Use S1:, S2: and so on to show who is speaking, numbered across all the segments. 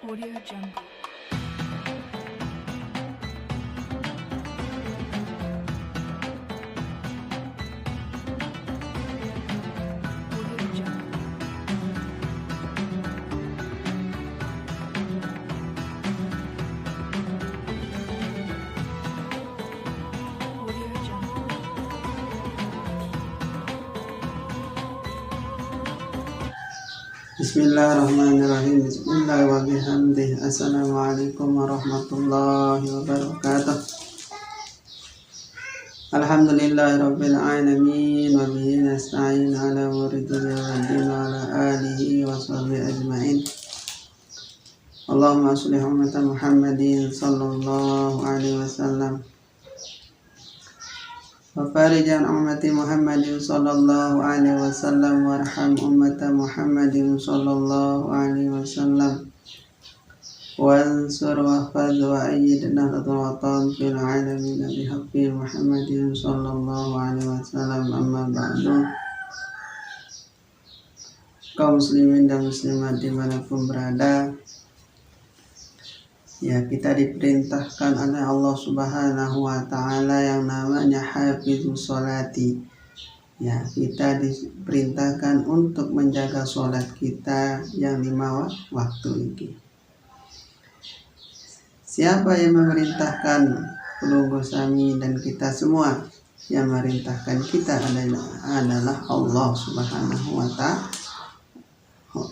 S1: Audio Jungle. Audio Jungle. Audio Jungle.
S2: Bismillahirrahmanirrahim. Bismillah wa bihamdih. Assalamualaikum warahmatullahi wabarakatuh. Alhamdulillahirabbil alamin wa bihi nasta'in ala umuri dunya waddin wa ala alihi wa sahbihi ajmain. Allahumma sholli ummata Muhammadin sallallahu alaihi wasallam wa farijan ummati Muhammadin sallallahu alaihi wasallam warham ummata Muhammadin sallallahu alaihi wasallam wansur wa khadh wa ayyid nahdlatul watan fil alamin bihaqqi Muhammadin sallallahu alaihi wasallam. Amma ba'du. Kaum muslimin dan muslimat dimanapun berada, ya, kita diperintahkan oleh Allah Subhanahu wa Ta'ala yang namanya hafizus sholati. Ya, kita diperintahkan untuk menjaga sholat kita yang 5 waktu ini. Siapa yang memerintahkan pelunggu sami dan kita semua? Yang memerintahkan kita adalah Allah Subhanahu wa Ta'ala.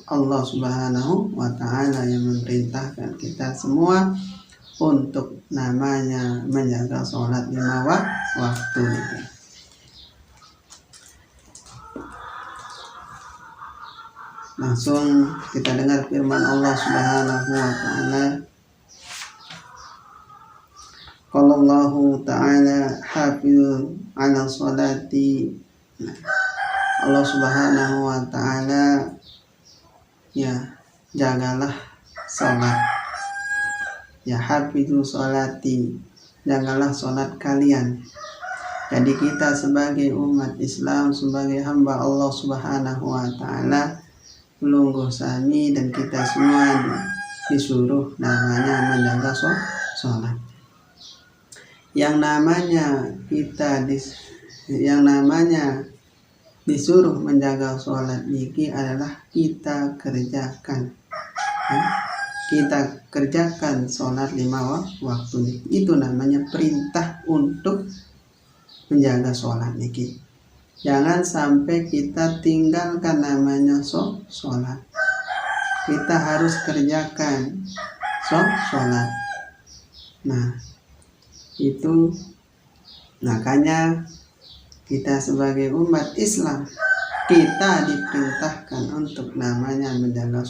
S2: Allah Subhanahu wa Ta'ala yang memerintahkan kita semua untuk namanya menjaga sholat 5 waktu. Langsung kita dengar firman Allah Subhanahu wa Ta'ala. Qala Allahu Ta'ala hafizu 'ala sholati. Allah Subhanahu wa Ta'ala, ya, jagalah sholat. Ya, hafizu sholati, jagalah sholat kalian. Jadi kita sebagai umat Islam, sebagai hamba Allah Subhanahu wa Ta'ala, pelunggu sami dan kita semua disuruh namanya menjaga sholat. Yang namanya disuruh menjaga sholat niki adalah kita kerjakan. Kita kerjakan sholat 5 waktu niki. Itu namanya perintah untuk menjaga sholat niki. Jangan sampai kita tinggalkan namanya sholat. Kita harus kerjakan sholat. Nah, itu makanya kita sebagai umat Islam, kita diperintahkan untuk namanya menjaga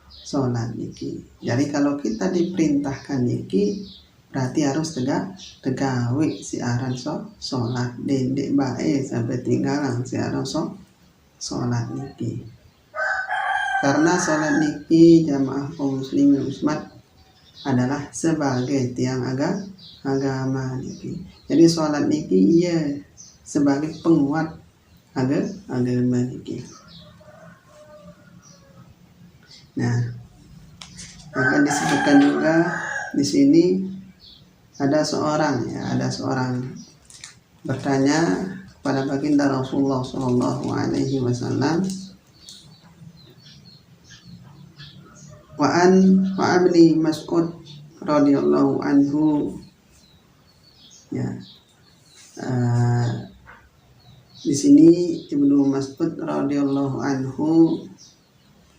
S2: sholat niki. Jadi kalau kita diperintahkan niki, berarti harus tegawe siaran sholat, dendek bae sampai tinggalan siaran sholat niki. Karena sholat niki jamaah kaum muslimin muslimat adalah sebagai tiang agama niki. Jadi sholat niki sebagai penguat agama niki. Nah, akan disebutkan juga di sini ada seorang bertanya kepada baginda Rasulullah Shallallahu Alaihi Wasallam, wa abni Mas'ud radhiyallahu anhu. Ya, di sini Ibnu Mas'ud radhiyallahu anhu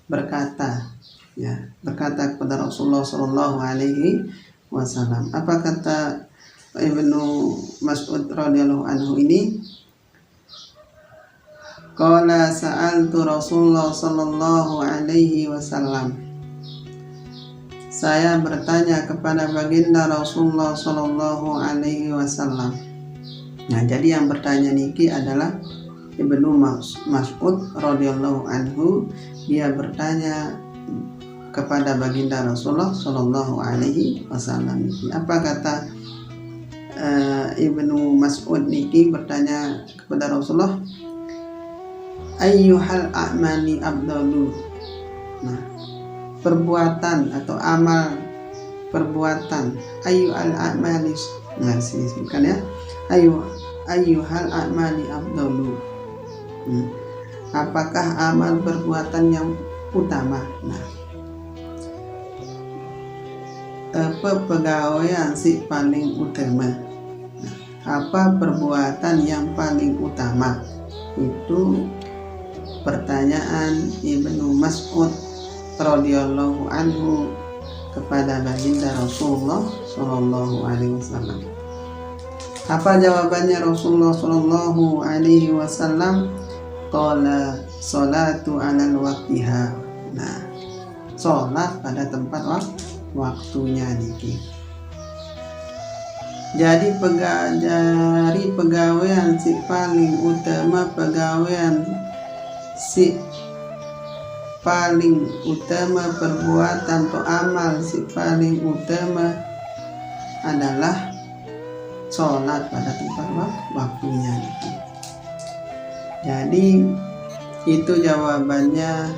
S2: berkata kepada Rasulullah Shallallahu Alaihi Wasallam. Apa kata Ibnu Mas'ud radhiyallahu anhu ini? Qala sa'altu Rasulullah Shallallahu Alaihi Wasallam. Saya bertanya kepada baginda Rasulullah Shallallahu Alaihi Wasallam. Nah, jadi yang bertanya niki adalah Ibnu Mas'ud radhiyallahu anhu. Dia bertanya kepada baginda Rasulullah Shallallahu Alaihi Wasallam. Apa kata Ibnu Mas'ud niki bertanya kepada Rasulullah? Ayyuhal a'mali afdalu. Nah, perbuatan atau amal perbuatan, ayu al a'mali, nah sini sebutkan ya, ayu hal a'mali afdalu, apakah amal perbuatan yang utama. Nah, apa pegawaian si paling utama. Nah, apa perbuatan yang paling utama? Itu pertanyaan Ibnu Mas'ud radhiyallahu anhu kepada baginda Rasulullah Shallallahu Alaihi Wasallam. Apa jawabannya Rasulullah Shallallahu Alaihi Wasallam? Qala sholatu alal waqtiha. Nah, sholat pada tempat waktunya niki. Jadi pegawaian si paling utama, pegawaian si paling utama, perbuatan atau amal si paling utama adalah sholat pada tempat waktunya. Jadi itu jawabannya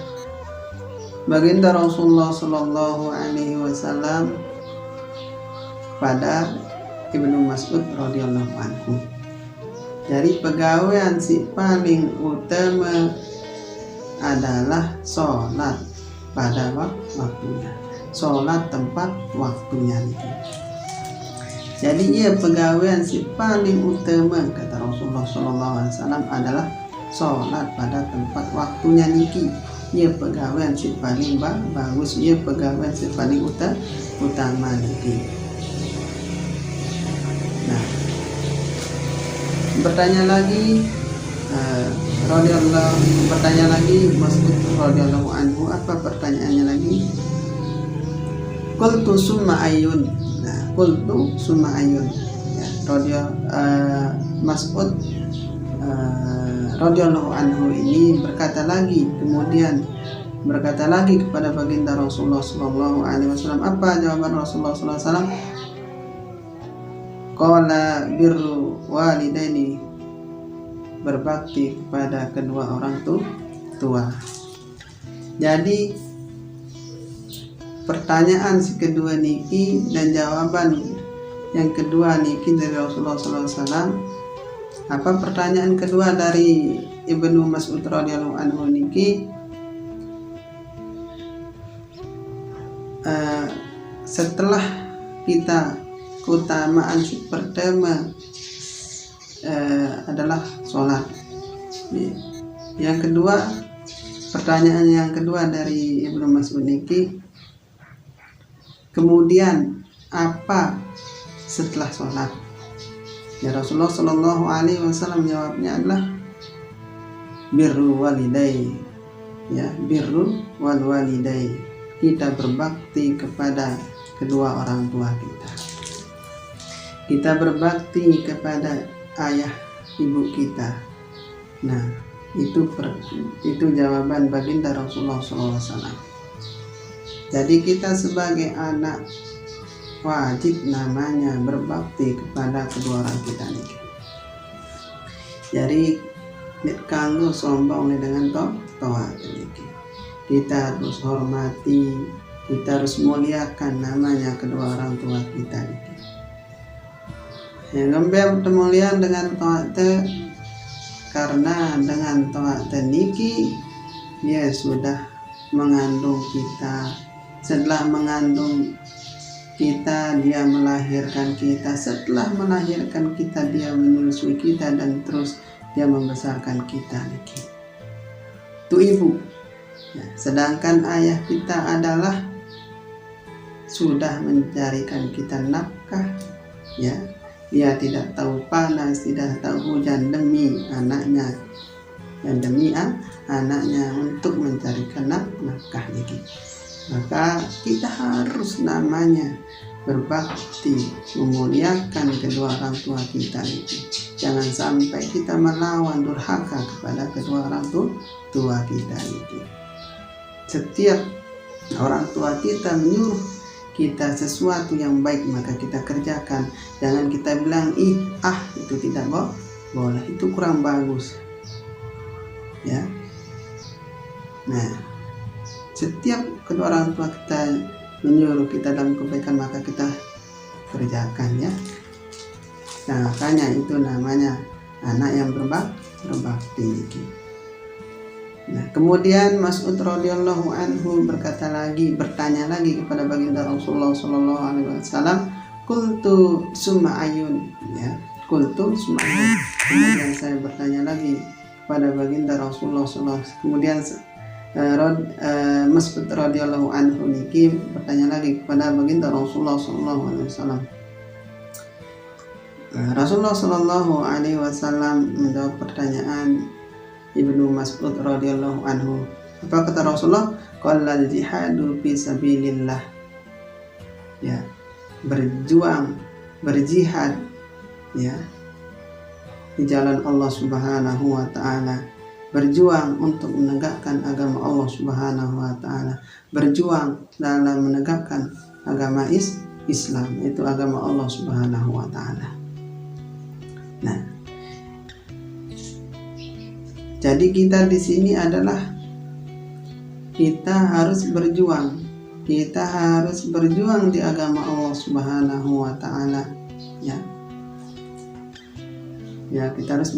S2: baginda Rasulullah Shallallahu Alaihi Wasallam pada Ibnu Mas'ud radhiyallahu anhu. Jadi pegawaian si paling utama adalah sholat pada waktunya, sholat tempat waktunya itu. Jadi ia pegawaian si paling utama kata Rasulullah SAW adalah sholat pada tempat waktunya niki. Ia pegawaian si paling bagus, ia pegawaian si paling utama niki. Nah, bertanya lagi bertanya lagi Mas'ud radhiyallahu anhu, apa pertanyaannya lagi? Qultu summa ayun. Nah, qultu summa ayun. Ya, Mas'ud radhiyallahu anhu ini berkata lagi kepada baginda Rasulullah sallallahu alaihi wasallam. Apa jawaban Rasulullah sallallahu alaihi wasallam? Qala birru walidaini, berbakti kepada kedua orang tua. Jadi pertanyaan si kedua niki dan jawaban yang kedua niki dari Rasulullah SAW. Apa pertanyaan kedua dari Ibnu Mas'ud radhiyallahu anhu niki? Setelah kita keutamaan si pertama adalah sholat. Yang kedua, pertanyaan yang kedua dari Ibnu Mas'ud niki, kemudian apa setelah sholat? Ya, Rasulullah Shallallahu Alaihi Wasallam jawabnya adalah birru walidai. Ya, birru wal walidai, kita berbakti kepada kedua orang tua kita. Kita berbakti kepada ayah ibu kita. Nah, itu jawaban baginda Rasulullah SAW. Jadi kita sebagai anak wajib namanya berbakti kepada kedua orang kita nih. Jadi kanggo sombong dengan toa ini. Kita harus hormati, kita harus muliakan namanya kedua orang tua kita nih. Yang ngembem temulian dengan toa karena dengan toa niki dia sudah mengandung kita. Setelah mengandung kita, dia melahirkan kita. Setelah melahirkan kita, dia menyusui kita dan terus dia membesarkan kita. Itu ibu. Ya, sedangkan ayah kita adalah sudah mencarikan kita nafkah. Ya, dia tidak tahu panas, tidak tahu hujan demi anaknya dan demi anaknya untuk mencarikan nafkah ini. Maka kita harus namanya berbakti, memuliakan kedua orang tua kita itu. Jangan sampai kita melawan durhaka kepada kedua orang tua kita itu. Setiap orang tua kita menyuruh kita sesuatu yang baik, maka kita kerjakan. Jangan kita bilang itu tidak boleh, itu kurang bagus. Ya. Nah, setiap kedua orang tua kita menyuruh kita dalam kebaikan maka kita kerjakan ya. Nah, makanya itu namanya anak yang berbakti. Nah, kemudian Mas'ud radhiyallahu anhu bertanya lagi kepada baginda Rasulullah sallallahu alaihi wasallam, "Qultu summa ayun?" Ya, qultu summa ayun. Kemudian saya bertanya lagi kepada baginda Rasulullah sallallahu alaihi wasallam. Kemudian Mas'ud radhiyallahu anhu niki bertanya lagi kepada baginda Rasulullah sallallahu alaihi wasallam. Rasulullah sallallahu alaihi wasallam menjawab pertanyaan Ibnu Mas'ud radhiyallahu anhu. Apa kata Rasulullah? Qallal jihadu fi sabilillah. Ya, berjuang, berjihad ya di jalan Allah Subhanahu wa taala. Berjuang untuk menegakkan agama Allah Subhanahu wa taala. Berjuang dalam menegakkan agama Islam, itu agama Allah Subhanahu wa taala. Nah, jadi kita di sini adalah kita harus berjuang. Kita harus berjuang di agama Allah Subhanahu wa taala. Ya. Ya, kita harus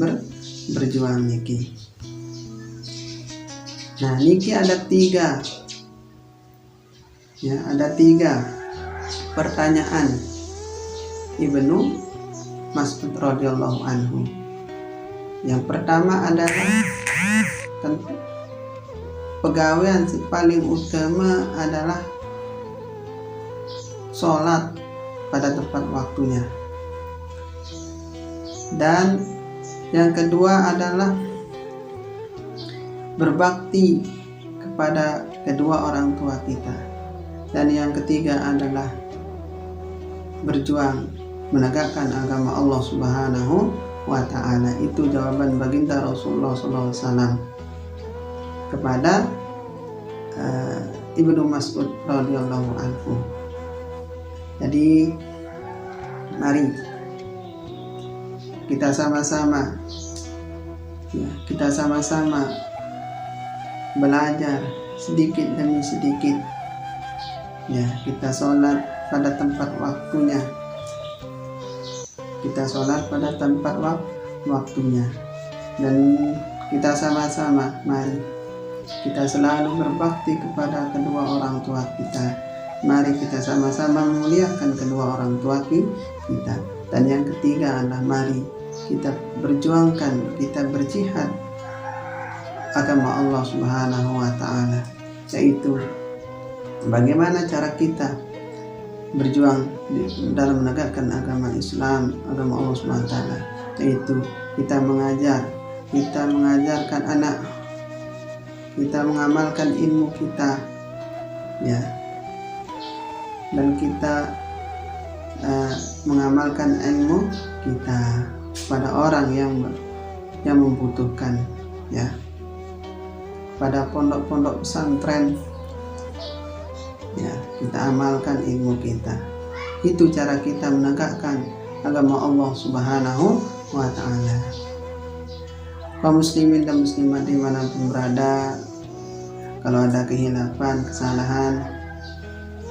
S2: berjuang niki. Nah, niki ada 3. Ya, ada 3 pertanyaan Ibnu Mas'ud radhiyallahu anhu. Yang pertama adalah pegawaian paling utama adalah sholat pada tepat waktunya. Dan yang kedua adalah berbakti kepada kedua orang tua kita. Dan yang ketiga adalah berjuang menegakkan agama Allah Subhanahu wa ta'ala. Itu jawaban baginda Rasulullah SAW kepada Ibnu Mas'ud radhiyallahu anhu. Jadi mari kita sama-sama belajar sedikit demi sedikit ya. Kita sholat pada tempat waktunya. Dan kita sama-sama mari kita selalu berbakti kepada kedua orang tua kita. Mari kita sama-sama memuliakan kedua orang tua kita. Dan yang ketiga adalah mari kita berjuangkan, kita berjihad agama Allah Subhanahu wa ta'ala, yaitu bagaimana cara kita berjuang dalam menegakkan agama Islam, agama Allah Subhanahu wa ta'ala, yaitu kita mengajarkan anak, kita mengamalkan ilmu kita ya, dan kita mengamalkan ilmu kita pada orang yang membutuhkan ya, pada pondok-pondok pesantren ya, kita amalkan ilmu kita. Itu cara kita menegakkan agama Allah Subhanahu wa ta'ala. Kaum muslimin dan muslimat dimanapun berada, kalau ada kehilafan, kesalahan,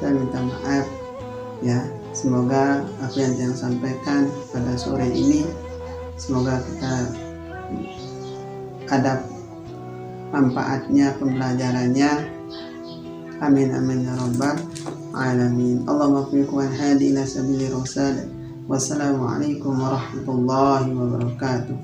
S2: saya minta maaf ya. Semoga apa yang saya sampaikan pada sore ini, semoga kita ada manfaatnya, pembelajarannya. Amin amin ya rabbal alamin. Allahumma fiq wa hadi ila sabili rasul. Wassalamualaikum warahmatullahi wabarakatuh.